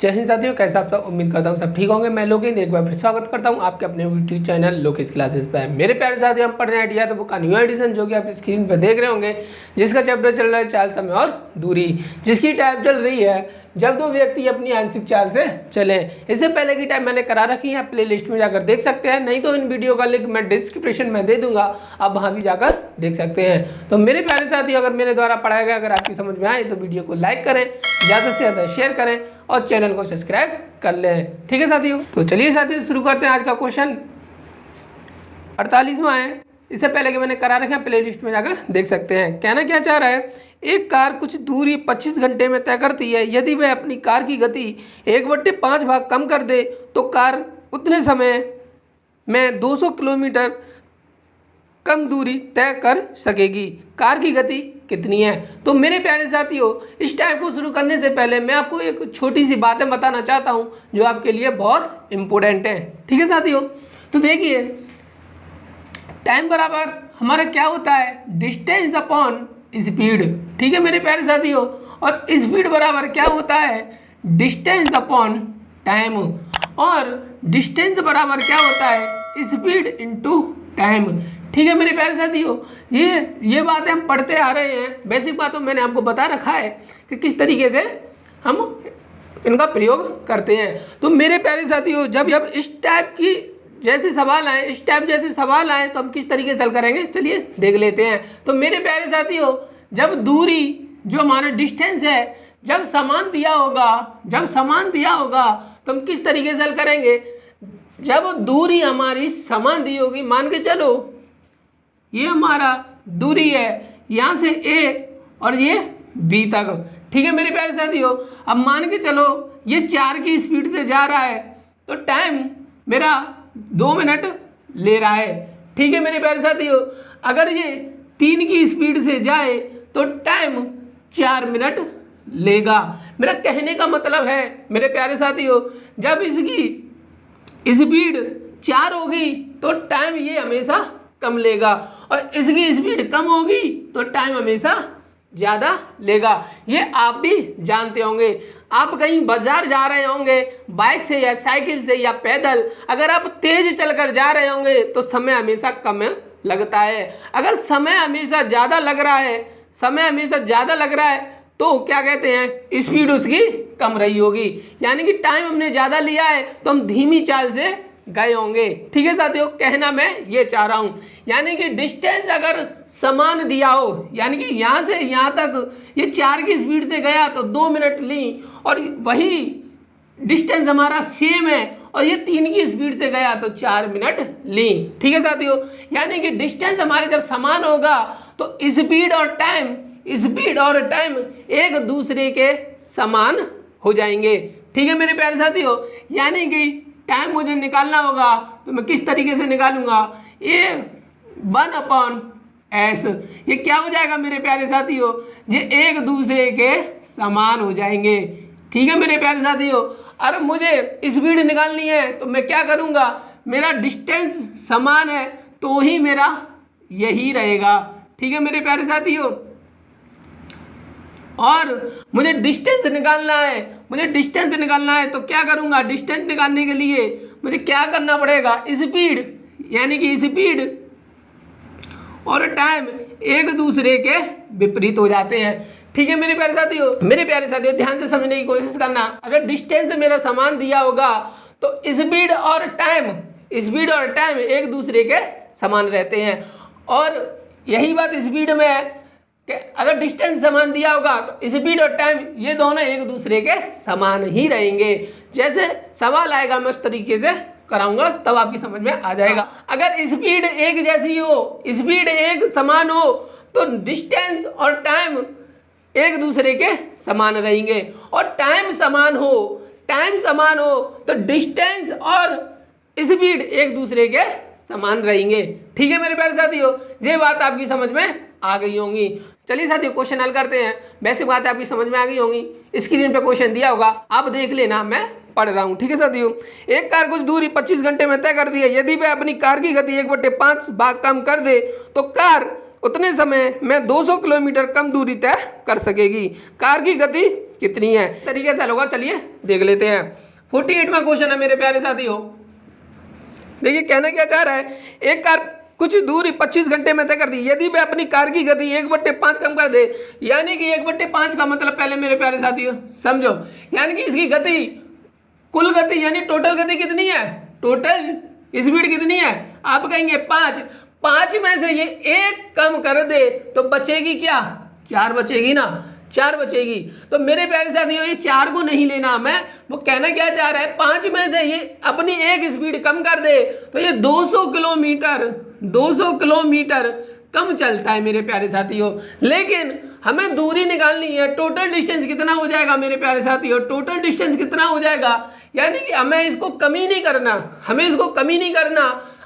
जय हिंद साथियों, कैसा आप सब? उम्मीद करता हूँ सब ठीक होंगे। मैं लोकेश एक बार फिर स्वागत करता हूँ आपके अपने यूट्यूब चैनल लोकेश क्लासेस पे। मेरे प्यारे साथियों, हम पढ़ रहे हैं आइडिया तो बुक का न्यू एडिशन, जो कि आप स्क्रीन पर देख रहे होंगे, जिसका चैप्टर चल रहा है चाल, समय और दूरी, जिसकी टाइप चल रही है जब दो व्यक्ति अपनी आंशिक चाल से चले। इससे पहले की टाइप मैंने करा रखी है, प्ले लिस्ट में जाकर देख सकते हैं, नहीं तो इन वीडियो का लिंक मैं डिस्क्रिप्शन में दे दूंगा, आप वहाँ भी जाकर देख सकते हैं। तो मेरे प्यारे साथी, अगर मेरे द्वारा पढ़ाया गया अगर आपकी समझ में आए तो वीडियो को लाइक करें, ज़्यादा से ज़्यादा शेयर करें और चैनल को सब्सक्राइब कर लें। ठीक है साथियों, तो चलिए साथियों शुरू करते हैं। आज का क्वेश्चन 48वां है। इससे पहले कि मैंने करा रखे हैं, प्ले लिस्ट में जाकर देख सकते हैं। कहना क्या चाह रहा है, एक कार कुछ दूरी 25 घंटे में तय करती है। यदि वह अपनी कार की गति 1/5 भाग कम कर दे तो कार उतने समय में 200 किलोमीटर कम दूरी तय कर सकेगी। कार की गति कितनी है? तो मेरे प्यारे साथियों, इस टाइप को शुरू करने से पहले मैं आपको एक छोटी सी बातें बताना चाहता हूं जो आपके लिए बहुत इंपॉर्टेंट है। ठीक है साथियों, तो देखिए, टाइम बराबर हमारा क्या होता है, डिस्टेंस अपॉन स्पीड। ठीक है मेरे प्यारे साथियों, और स्पीड बराबर क्या होता है, डिस्टेंस अपॉन टाइम, और डिस्टेंस बराबर क्या होता है, स्पीड इनटू टाइम। ठीक है मेरे प्यारे साथियों, ये बातें हम पढ़ते आ रहे हैं, बेसिक बातों मैंने आपको बता रखा है कि किस तरीके से हम इनका प्रयोग करते हैं। तो मेरे प्यारे साथियों, जब इस टाइप की जैसे सवाल आए, इस टाइप जैसे सवाल आए तो हम किस तरीके से हल करेंगे, चलिए देख लेते हैं। तो मेरे प्यारे साथियों, जब दूरी जो हमारा डिस्टेंस है जब समान दिया होगा तो हम किस तरीके से हल करेंगे। जब दूरी हमारी समान दी होगी, मान के चलो ये हमारा दूरी है यहाँ से A और ये B तक। ठीक है मेरे प्यारे साथियों, अब मान के चलो ये 4 की स्पीड से जा रहा है तो टाइम मेरा 2 मिनट ले रहा है। ठीक है मेरे प्यारे साथियों, अगर ये 3 की स्पीड से जाए तो टाइम 4 मिनट लेगा। मेरा कहने का मतलब है मेरे प्यारे साथियों, जब इसकी स्पीड 4 होगी तो टाइम ये हमेशा कम लेगा, और इसकी स्पीड कम होगी तो टाइम हमेशा ज़्यादा लेगा। ये आप भी जानते होंगे। आप कहीं बाजार जा रहे होंगे बाइक से या साइकिल से या पैदल, अगर आप तेज चलकर जा रहे होंगे तो समय हमेशा कम लगता है। अगर समय हमेशा ज़्यादा लग रहा है तो क्या कहते हैं, स्पीड उसकी कम रही होगी, यानी कि टाइम हमने ज़्यादा लिया है तो हम धीमी चाल से गए होंगे। ठीक है साथियों, कहना मैं ये चाह रहा हूँ, यानी कि डिस्टेंस अगर समान दिया हो, यानी कि यहाँ से यहाँ तक ये 4 की स्पीड से गया तो 2 मिनट ली, और वही डिस्टेंस हमारा सेम है और ये 3 की स्पीड से गया तो 4 मिनट ली। ठीक है साथियों, यानी कि डिस्टेंस हमारे जब समान होगा तो स्पीड और टाइम एक दूसरे के समान हो जाएंगे। ठीक है मेरे प्यारे साथियों, यानी कि टाइम मुझे निकालना होगा तो मैं किस तरीके से निकालूंगा, ये 1/s, ये क्या हो जाएगा मेरे प्यारे साथियों, ये एक दूसरे के समान हो जाएंगे। ठीक है मेरे प्यारे साथियों, अगर मुझे स्पीड निकालनी है तो मैं क्या करूंगा, मेरा डिस्टेंस समान है तो ही मेरा यही रहेगा। ठीक है मेरे प्यारे साथियों, और मुझे डिस्टेंस निकालना है तो क्या करूंगा, डिस्टेंस निकालने के लिए मुझे क्या करना पड़ेगा, स्पीड, यानी कि स्पीड और टाइम एक दूसरे के विपरीत हो जाते हैं। ठीक है मेरे प्यारे साथियों, ध्यान से समझने की कोशिश करना। अगर डिस्टेंस मेरा समान दिया होगा तो स्पीड और टाइम एक दूसरे के समान रहते हैं, और यही बात स्पीड में है कि अगर डिस्टेंस समान दिया होगा तो स्पीड और टाइम ये दोनों एक दूसरे के समान ही रहेंगे। जैसे सवाल आएगा मैं उस तरीके से कराऊंगा तब आपकी समझ में आ जाएगा। अगर स्पीड एक जैसी हो, स्पीड एक समान हो तो डिस्टेंस और टाइम एक दूसरे के समान रहेंगे, और टाइम समान हो तो डिस्टेंस और स्पीड एक दूसरे के समान रहेंगे। ठीक है मेरे प्यारे साथियों, ये बात आपकी समझ में आ गई होंगी। चलिए साथियों, क्वेश्चन हल करते हैं। बेसिक बात आपकी समझ में आ गई होंगी, स्क्रीन पे क्वेश्चन दिया होगा, आप देख लेना, मैं पढ़ रहा हूँ। ठीक है साथियों, एक कार कुछ दूरी 25 घंटे में तय करती है। यदि वह अपनी कार की गति 1/5 भाग कम कर दे तो कार उतने समय में 200 किलोमीटर कम दूरी तय कर सकेगी। कार की गति कितनी है। तरीके से हल होगा, चलिए देख लेते हैं। 48वां क्वेश्चन है मेरे प्यारे साथियों। देखिए कहना क्या चाह रहा है, एक कार कुछ दूरी 25 घंटे में तय कर दी, यदि वह अपनी कार की गति 1/5 कम कर दे, यानी कि 1/5 का मतलब पहले मेरे प्यारे साथियों समझो, यानी कि इसकी गति, कुल गति यानी टोटल गति कितनी है, टोटल स्पीड कितनी है, आप कहेंगे 5 में से ये 1 कम कर दे तो बचेगी क्या, 4 बचेगी ना, 4 बचेगी। तो मेरे प्यारे साथियों ये 4 को नहीं लेना हमें, वो कहना क्या चाह रहा है, 5 में से ये अपनी 1 स्पीड कम कर दे तो ये 200 किलोमीटर कम चलता है मेरे प्यारे साथियों। लेकिन हमें दूरी निकालनी है, टोटल डिस्टेंस कितना हो जाएगा मेरे प्यारे साथियों, टोटल डिस्टेंस कितना हो जाएगा, यानी कि हमें इसको कमी नहीं करना,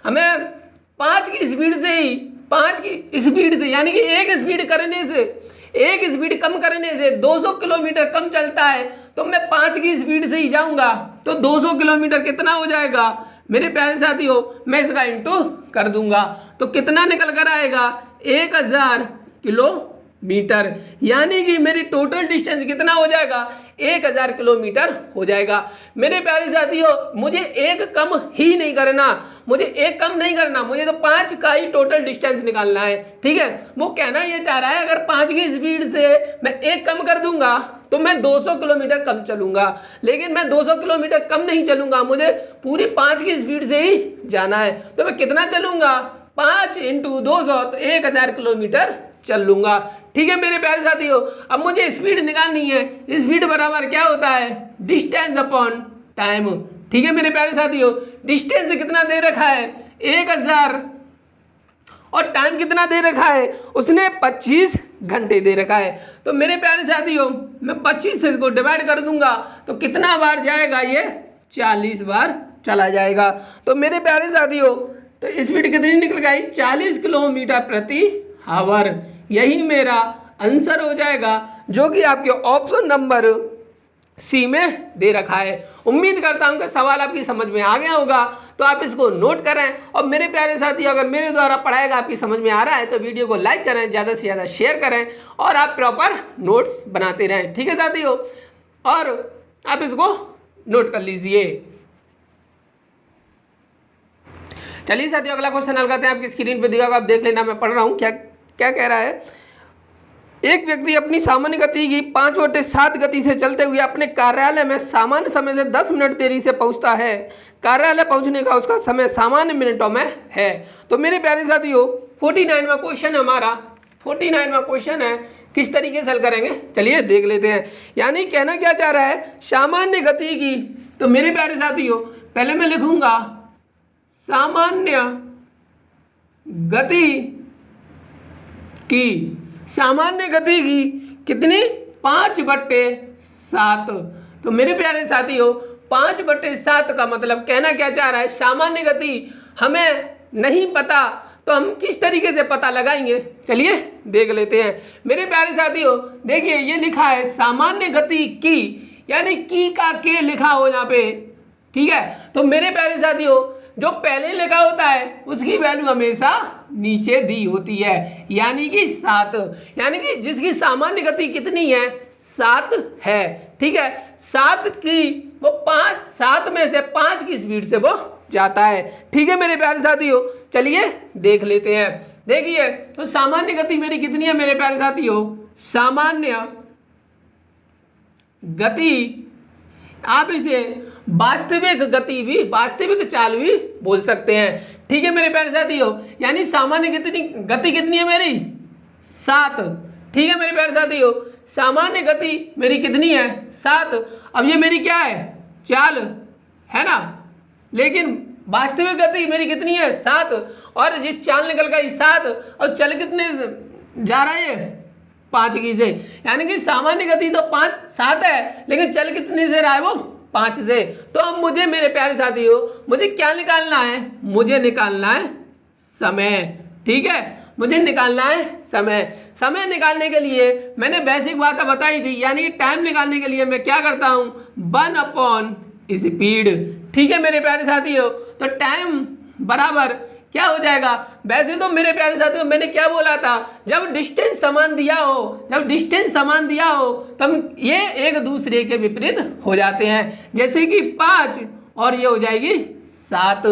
हमें 5 की स्पीड से ही, 5 की स्पीड से यानी कि 1 स्पीड करने से, 1 स्पीड कम करने से 200 किलोमीटर कम चलता है, तो मैं 5 की स्पीड से ही जाऊंगा तो 200 किलोमीटर कितना हो जाएगा मेरे प्यारे साथियों, मैं इसका इंटू कर दूंगा तो कितना निकल कर आएगा 1000 किलोमीटर, यानी कि मेरी टोटल डिस्टेंस कितना हो जाएगा 1000 किलोमीटर हो जाएगा। मेरे प्यारे साथियों मुझे 1 कम ही नहीं करना, मुझे तो 5 का ही टोटल डिस्टेंस निकालना है, ठीक है। वो कहना ये चाह रहा है अगर 5 की स्पीड से मैं 1 कम कर दूंगा तो मैं 200 किलोमीटर कम चलूंगा, लेकिन मैं 200 किलोमीटर कम नहीं चलूंगा, मुझे पूरी 5 की स्पीड से ही जाना है, तो मैं कितना चलूंगा 5 × 200 तो 1000 किलोमीटर चल लूंगा, ठीक है मेरे प्यारे साथियों। अब मुझे स्पीड निकालनी है, स्पीड बराबर क्या होता है, डिस्टेंस अपॉन टाइम, ठीक है मेरे प्यारे साथियों। डिस्टेंस कितना दे रखा है 1000 और टाइम कितना दे रखा है उसने 25 घंटे दे रखा है, तो मेरे प्यारे साथियों मैं 25 से इसको डिवाइड कर दूंगा तो कितना बार जाएगा, ये 40 बार चला जाएगा। तो मेरे प्यारे साथियों तो स्पीड कितनी निकल गई 40 किलोमीटर प्रति आवर, यही मेरा आंसर हो जाएगा जो कि आपके ऑप्शन नंबर सी में दे रखा है। उम्मीद करता हूं कि सवाल आपकी समझ में आ गया होगा, तो आप इसको नोट करें और मेरे प्यारे साथी अगर मेरे द्वारा पढ़ाया गया आपकी समझ में आ रहा है तो वीडियो को लाइक करें, ज़्यादा से ज़्यादा शेयर करें और आप प्रॉपर नोट्स बनाते रहें, ठीक है साथियों, और आप इसको नोट कर लीजिए। चलिए साथियों अगला क्वेश्चन हल करते हैं, आपकी स्क्रीन पर दिखा, आप देख लेना, मैं पढ़ रहा हूँ क्या कह रहा है। एक व्यक्ति अपनी सामान्य गति की 5/7 गति से चलते हुए अपने कार्यालय में सामान्य समय से 10 मिनट देरी से पहुंचता है। कार्यालय पहुंचने का उसका समय सामान्य मिनटों में है। तो मेरे प्यारे साथियों 49वां क्वेश्चन है हमारा, 49वां क्वेश्चन है, किस तरीके से हल करेंगे चलिए देख लेते हैं। यानी कहना क्या चाह रहा है, सामान्य गति की, तो मेरे प्यारे साथियों पहले मैं लिखूंगा सामान्य गति की कितनी 5/7। तो मेरे प्यारे साथियों 5/7 का मतलब कहना क्या चाह रहा है, सामान्य गति हमें नहीं पता तो हम किस तरीके से पता लगाएंगे चलिए देख लेते हैं। मेरे प्यारे साथियों देखिए ये लिखा है सामान्य गति की, यानी की का के लिखा हो यहाँ पे, ठीक है। तो मेरे प्यारे साथियों जो पहले लिखा होता है उसकी वैल्यू हमेशा नीचे दी होती है, यानी कि 7, यानी कि जिसकी सामान्य गति कितनी है 7 है, ठीक है। 7 की वो 7 में से 5 की स्पीड से वो जाता है, ठीक है मेरे प्यारे साथियों। चलिए देख लेते हैं। देखिए तो सामान्य गति मेरी कितनी है मेरे प्यारे साथियों, सामान्य गति आप इसे वास्तविक गति भी, वास्तविक चाल भी बोल सकते हैं, ठीक है मेरे प्यारे साथियों। यानी सामान्य गति कितनी है मेरी 7, ठीक है मेरे प्यारे साथियों। सामान्य गति मेरी कितनी है 7, अब ये मेरी क्या है चाल है ना, लेकिन वास्तविक गति मेरी कितनी है 7 और ये चाल निकल गई 7 और चल कितने जा रहा है 5 की से, यानी कि सामान्य गति तो 7 है लेकिन चल कितने से रहा है वो 5 से। तो अब मुझे मेरे प्यारे साथियों मुझे क्या निकालना है, मुझे निकालना है समय, ठीक है, मुझे निकालना है समय। समय निकालने के लिए मैंने बेसिक बात बताई थी, यानी कि टाइम निकालने के लिए मैं क्या करता हूँ 1/स्पीड, ठीक है मेरे प्यारे साथियों। तो टाइम बराबर क्या हो जाएगा? वैसे तो मेरे प्यारे साथियों मैंने क्या बोला था, जब डिस्टेंस समान दिया हो तब ये एक दूसरे के विपरीत हो जाते हैं, जैसे कि 5 और ये हो जाएगी 7।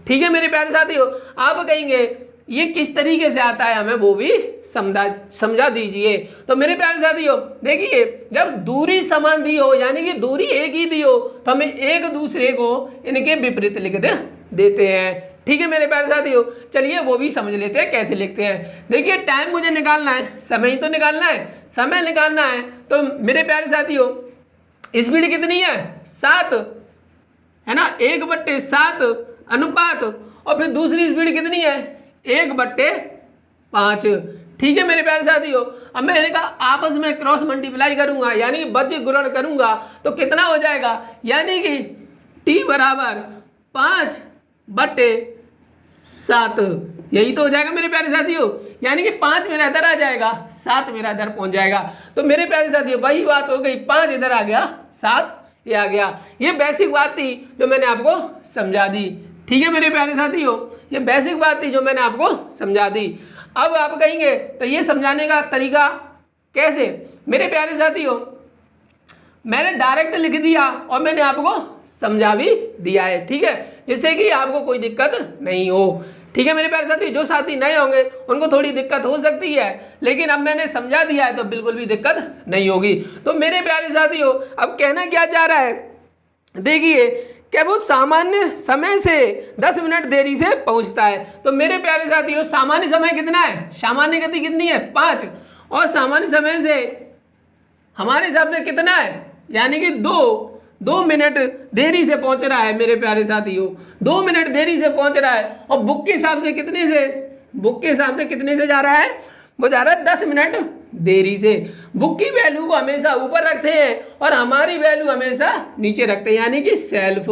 ठीक है मेरे प्यारे साथियों, आप कहेंगे ये किस तरीके से आता है, हमें वो भी समझा दीजिए। तो मेरे प्यारे साथियों देखिए, जब दूरी समान दी हो यानी कि दूरी एक ही दी हो तो हमें एक दूसरे को इनके विपरीत लिख देते हैं। ठीक है मेरे प्यारे साथियों, चलिए वो भी समझ लेते हैं कैसे लिखते हैं। देखिए टाइम मुझे निकालना है, समय ही तो निकालना है, समय निकालना है। तो मेरे प्यारे साथियों स्पीड कितनी है? 7 है ना, 1/7 अनुपात, और फिर दूसरी स्पीड कितनी है? 1/5। ठीक है मेरे प्यारे साथियों, अब मैं इनका आपस में क्रॉस मल्टीप्लाई करूंगा यानी बज गुणन करूंगा तो कितना हो जाएगा, यानी कि t बराबर 5/7, यही तो हो जाएगा मेरे प्यारे साथियों। यानी कि 5 मेरा इधर आ जाएगा, 7 मेरा इधर पहुंच जाएगा। तो मेरे प्यारे साथियों वही बात हो गई, 5 इधर आ गया, 7 ये आ गया। ये बेसिक बात थी जो मैंने आपको समझा दी। ठीक है मेरे प्यारे साथियों, ये बेसिक बात थी जो मैंने आपको समझा दी। अब आप कहेंगे तो ये समझाने का तरीका कैसे? मेरे प्यारे साथियों मैंने डायरेक्ट लिख दिया और मैंने आपको समझा भी दिया है, ठीक है, जिससे कि आपको कोई दिक्कत नहीं हो। ठीक है मेरे प्यारे साथी, जो साथी नए होंगे उनको थोड़ी दिक्कत हो सकती है, लेकिन अब मैंने समझा दिया है तो बिल्कुल भी दिक्कत नहीं होगी। तो मेरे प्यारे साथियों अब कहना क्या चाह रहा है, देखिए क्या वो सामान्य समय से 10 मिनट देरी से पहुंचता है। तो मेरे प्यारे साथियों सामान्य समय कितना है? सामान्य गति कितनी है? 5, और सामान्य समय से हमारे हिसाब से कितना है, यानी कि 2 मिनट देरी से पहुंच रहा है। मेरे प्यारे साथियों 2 मिनट देरी से पहुंच रहा है, और बुक के हिसाब से कितने से जा रहा है? वो जा रहा है 10 मिनट देरी से। बुक की वैल्यू को हमेशा ऊपर रखते हैं और हमारी वैल्यू हमेशा नीचे रखते हैं, यानी कि सेल्फ।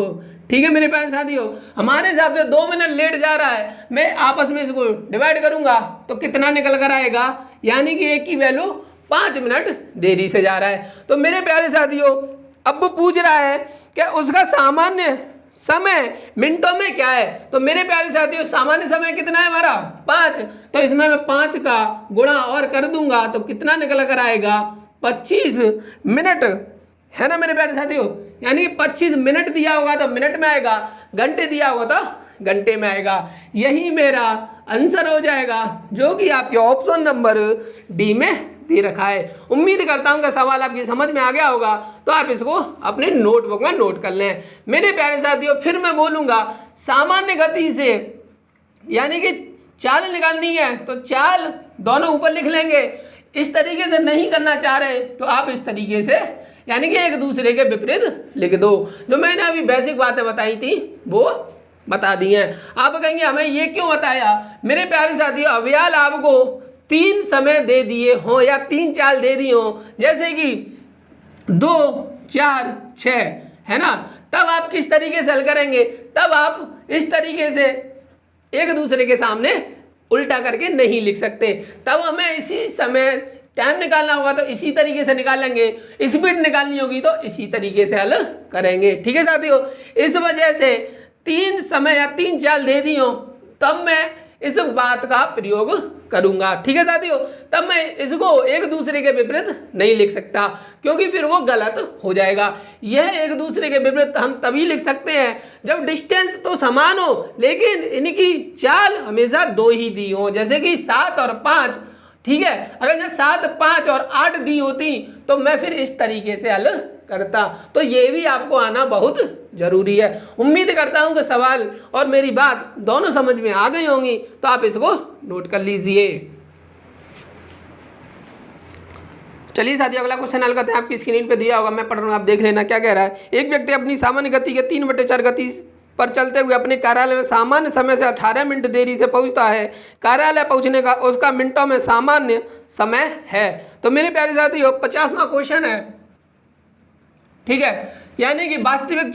ठीक है मेरे प्यारे साथियों, हमारे हिसाब से 2 मिनट लेट जा रहा है, मैं आपस में इसको डिवाइड करूंगा तो कितना निकल कर आएगा, यानी कि एक की वैल्यू 5 मिनट देरी से जा रहा है। तो मेरे प्यारे साथियों अब वो पूछ रहा है कि उसका सामान्य समय मिनटों में क्या है। तो मेरे प्यारे साथियों सामान्य समय कितना है हमारा? 5। तो इसमें मैं 5 का गुणा और कर दूंगा तो कितना निकल कर आएगा? 25 मिनट, है ना मेरे प्यारे साथियों, यानी 25 मिनट दिया होगा तो मिनट में आएगा, घंटे दिया होगा तो घंटे में आएगा। यही मेरा आंसर हो जाएगा, जो कि आपके ऑप्शन नंबर डी में दे रखा है। उम्मीद करता हूं कि सवाल आपकी समझ में आ गया होगा, तो आप इसको अपने नोटबुक में नोट कर लें। मेरे प्यारे साथियों फिर मैं बोलूंगा, सामान्य गति से यानी कि चाल निकालनी है तो चाल दोनों ऊपर लिख लेंगे। इस तरीके से नहीं करना चाह रहे तो आप इस तरीके से यानी कि एक दूसरे के विपरीत लिख दो। जो मैंने अभी बेसिक बातें बताई थी वो बता दी हैं। आप कहेंगे हमें ये क्यों बताया? मेरे प्यारे साथियों अभियाल आपको 3 समय दे दिए हों या 3 चाल दे दी हों, जैसे कि 2, 4, 6, है ना, तब आप किस तरीके से हल करेंगे? तब आप इस तरीके से एक दूसरे के सामने उल्टा करके नहीं लिख सकते। तब हमें इसी समय टाइम निकालना होगा तो इसी तरीके से निकालेंगे, स्पीड निकालनी होगी तो इसी तरीके से हल करेंगे। ठीक है साथियों, इस वजह से 3 समय या 3 चाल दे दी हो तब मैं इस बात का प्रयोग करूंगा। ठीक है साथियों, तब मैं इसको एक दूसरे के विपरीत नहीं लिख सकता, क्योंकि फिर वो गलत हो जाएगा। यह एक दूसरे के विपरीत हम तभी लिख सकते हैं जब डिस्टेंस तो समान हो लेकिन इनकी चाल हमेशा 2 ही दी हो, जैसे कि 7 और 5। ठीक है, अगर 7, 5 और 8 दी होती तो मैं फिर इस तरीके से हल करता। तो ये भी आपको आना बहुत जरूरी है। उम्मीद करता हूं कि सवाल और मेरी बात दोनों समझ में आ गई होंगी, तो आप इसको नोट कर लीजिए। चलिए साथियों अगला क्वेश्चन हल करते हैं। आपकी स्क्रीन पे दिया होगा, मैं पढ़ रहा हूं, आप देख लेना क्या कह रहा है। एक व्यक्ति अपनी सामान्य गति के 3/4 गति पर चलते हुए अपने कार्यालय में सामान्य समय से 18 मिनट देरी से पहुंचता है। कार्यालय पहुंचने का उसका मिनटों में सामान्य समय है। तो मेरे प्यारे साथियों 50वां क्वेश्चन है। ठीक है, यानी कि वास्तविक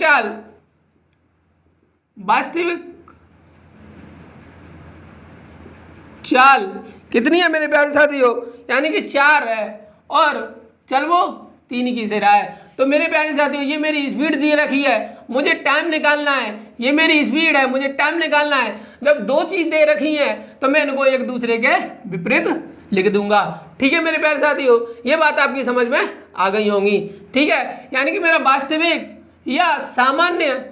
चाल कितनी है मेरे प्यारे साथियों? यानी कि 4 है, और चल वो 3 की से रहा है। तो मेरे प्यारे साथियों ये मेरी स्पीड दी रखी है, मुझे टाइम निकालना है, ये मेरी स्पीड है, मुझे टाइम निकालना है। जब 2 चीज़ दे रखी हैं तो मैं इनको एक दूसरे के विपरीत लिख दूंगा। ठीक है मेरे प्यारे साथियों, ये बात आपकी समझ में आ गई होंगी। ठीक है, यानी कि मेरा वास्तविक या सामान्य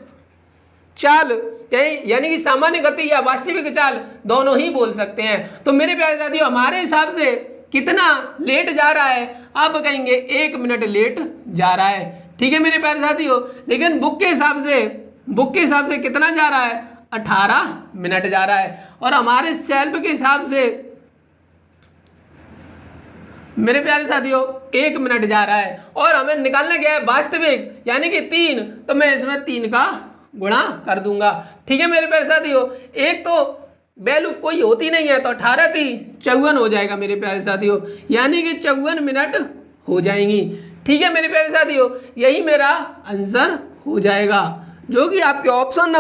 चाल यानी कि सामान्य गति या वास्तविक चाल दोनों ही बोल सकते हैं। तो मेरे प्यारे साथियों हमारे हिसाब से कितना लेट जा रहा है, आप कहेंगे 1 मिनट लेट जा रहा है। ठीक है मेरे प्यारे साथियों, लेकिन बुक के हिसाब से कितना जा रहा है, 18 मिनट जा रहा है। और हमारे सेल्फ के हिसाब से मेरे प्यारे साथियों 1 मिनट जा रहा है। और हमें निकालना क्या है, वास्तविक यानी कि 3, तो मैं इसमें 3 का गुणा कर दूंगा। ठीक है मेरे प्यारे साथियों, एक तो वैल्यू कोई होती नहीं है, तो 18 की 54 हो जाएगा मेरे प्यारे साथियों, यानी कि 54 मिनट हो जाएंगी। ठीक है मेरे प्यारे साथियों, यही मेरा आंसर हो जाएगा, जो कि आपके ऑप्शन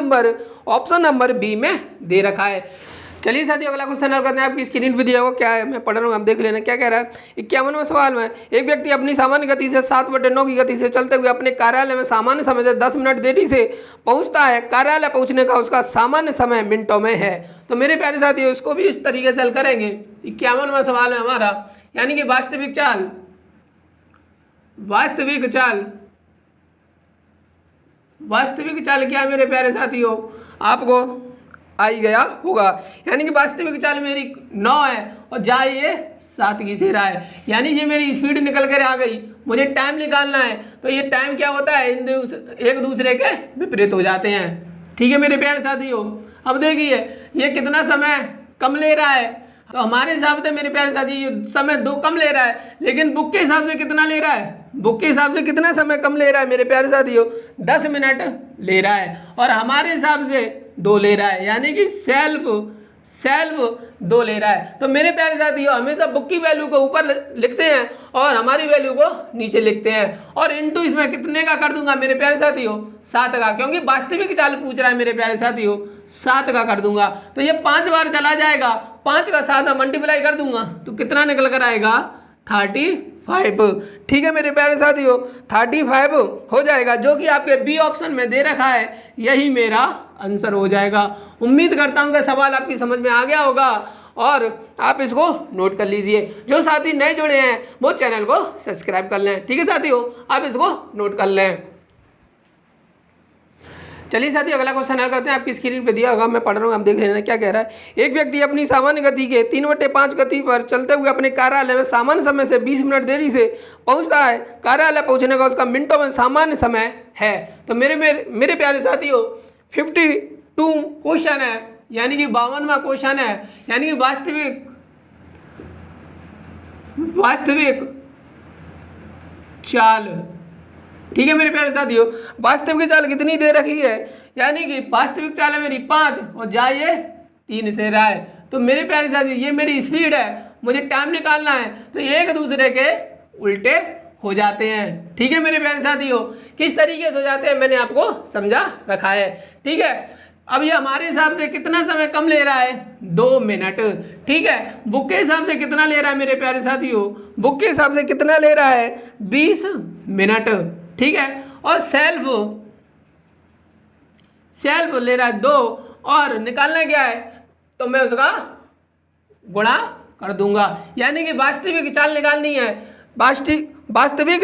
नंबर बी में दे रखा है। चलिए साथियों अगला क्वेश्चन करते हैं। आपकी स्क्रीन पे दिया हुआ क्या है, मैं पढ़ रहा हूँ, आप देख लेना क्या कह रहा है। 51वां सवाल में, एक व्यक्ति अपनी सामान्य गति से 7/9 की गति से चलते हुए अपने कार्यालय में सामान्य समय से 10 मिनट देरी से पहुंचता है। कार्यालय पहुंचने का उसका सामान्य समय मिनटों में है। तो मेरे प्यारे साथियों इसको भी इस तरीके से हल करेंगे। 51वां सवाल है हमारा, यानी कि वास्तविक चाल क्या है मेरे प्यारे साथियों, आपको आई गया होगा। यानी कि वास्तविक चाल मेरी 9 है और जा ये 7 की से रहा है, यानी ये मेरी स्पीड निकल कर आ गई। मुझे टाइम निकालना है, तो ये टाइम क्या होता है, एक दूसरे के विपरीत हो जाते हैं। ठीक है मेरे प्यारे साथियों, अब देखिए ये कितना समय कम ले रहा है, तो हमारे हिसाब से मेरे प्यारे साथी ये समय 2 कम ले रहा है, लेकिन बुक के हिसाब से कितना ले रहा है, बुक के हिसाब से कितना समय कम ले रहा है मेरे प्यारे साथियों, 10 मिनट ले रहा है। और हमारे हिसाब से 2 ले रहा है, यानी कि सेल्फ 2 ले रहा है। तो मेरे प्यारे साथियों हमेशा बुक की वैल्यू को ऊपर लिखते हैं और हमारी वैल्यू को नीचे लिखते हैं, और इनटू इसमें कितने का कर दूंगा मेरे प्यारे साथियों, 7 का, क्योंकि वास्तविक चाल पूछ रहा है मेरे प्यारे साथियों, 7 का कर दूंगा। तो ये 5 बार चला जाएगा, 5 का 7 मल्टीप्लाई कर दूंगा तो कितना निकल कर आएगा, 35। ठीक है मेरे प्यारे साथियों 35 हो जाएगा, जो कि आपके बी ऑप्शन में दे रखा है, यही मेरा आंसर हो जाएगा। उम्मीद करता हूं कि सवाल आपकी समझ में आ गया होगा और आप इसको नोट कर लीजिए। जो साथी नए जुड़े हैं वो चैनल को सब्सक्राइब कर लें। ठीक है साथियों, आप इसको नोट कर लें। चलिए साथियों अगला क्वेश्चन हल करते हैं। आपकी स्क्रीन पे दिया होगा, मैं पढ़ रहा हूँ, आप देख लेना क्या कह रहा है। एक व्यक्ति अपनी सामान्य गति के 3/5 गति पर चलते हुए अपने कार्यालय में सामान्य समय से 20 मिनट देरी से पहुंचता है। कार्यालय पहुंचने का उसका मिनटों में सामान्य समय है। तो मेरे प्यारे साथियों 52 क्वेश्चन है, यानी कि 52वां क्वेश्चन है, यानी कि वास्तविक चाल। ठीक है मेरे प्यारे साथियों, वास्तविक चाल कितनी दे रखी है, यानी कि वास्तविक चाल है मेरी 5 और जाइए 3 से रहा है। तो मेरे प्यारे साथियों ये मेरी स्पीड है, मुझे टाइम निकालना है, तो एक दूसरे के उल्टे हो जाते हैं। ठीक है मेरे प्यारे साथियों, किस तरीके से हो जाते हैं मैंने आपको समझा रखा है। ठीक है, अब ये हमारे हिसाब से कितना समय कम ले रहा है, 2 मिनट। ठीक है, बुक के हिसाब से कितना ले रहा है मेरे प्यारे साथियों, बुक के हिसाब से कितना ले रहा है, 20 मिनट। ठीक है, और सेल्फ ले रहा है 2, और निकालना क्या है, तो मैं उसका गुणा कर दूंगा। यानी कि वास्तविक चाल निकालनी है, वास्तविक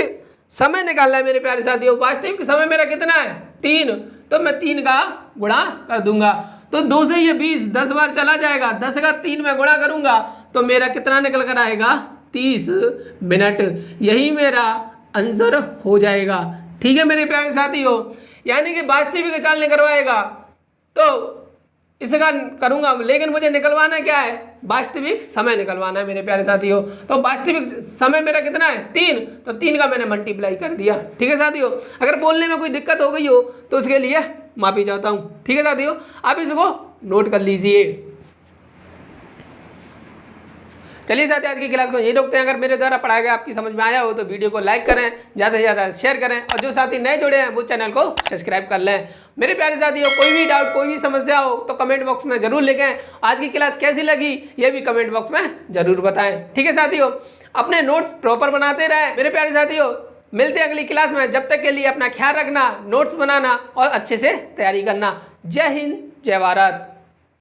समय निकालना है मेरे प्यारे साथियों। वास्तविक समय मेरा कितना है, 3, तो मैं 3 का गुणा कर दूंगा। तो 2 से ये 20 10 बार चला जाएगा, 10 का 3 में गुणा करूंगा तो मेरा कितना निकल कर आएगा, 30 मिनट। यही मेरा आंसर हो जाएगा। ठीक है मेरे प्यारे साथियों, यानी कि वास्तविक चाल निकलवाएगा तो इसका करूंगा, लेकिन मुझे निकलवाना क्या है, वास्तविक समय निकलवाना है मेरे प्यारे साथियों। तो वास्तविक समय मेरा कितना है, 3, तो 3 का मैंने मल्टीप्लाई कर दिया। ठीक है साथियों, अगर बोलने में कोई दिक्कत हो गई हो तो उसके लिए माफी चाहता हूँ। ठीक है साथियों, आप इसको नोट कर लीजिए। चलिए साथियों आज की क्लास को यही रोकते हैं। अगर मेरे द्वारा पढ़ाया गया आपकी समझ में आया हो तो वीडियो को लाइक करें, ज़्यादा से ज़्यादा शेयर करें, और जो साथी नए जुड़े हैं वो चैनल को सब्सक्राइब कर लें। मेरे प्यारे साथियों कोई भी डाउट, कोई भी समस्या हो तो कमेंट बॉक्स में जरूर लिखें। आज की क्लास कैसी लगी ये भी कमेंट बॉक्स में जरूर बताएं। ठीक है साथियों, अपने नोट्स प्रॉपर बनाते रहें मेरे प्यारे साथियों। मिलते हैं अगली क्लास में, जब तक के लिए अपना ख्याल रखना, नोट्स बनाना और अच्छे से तैयारी करना। जय हिंद, जय भारत।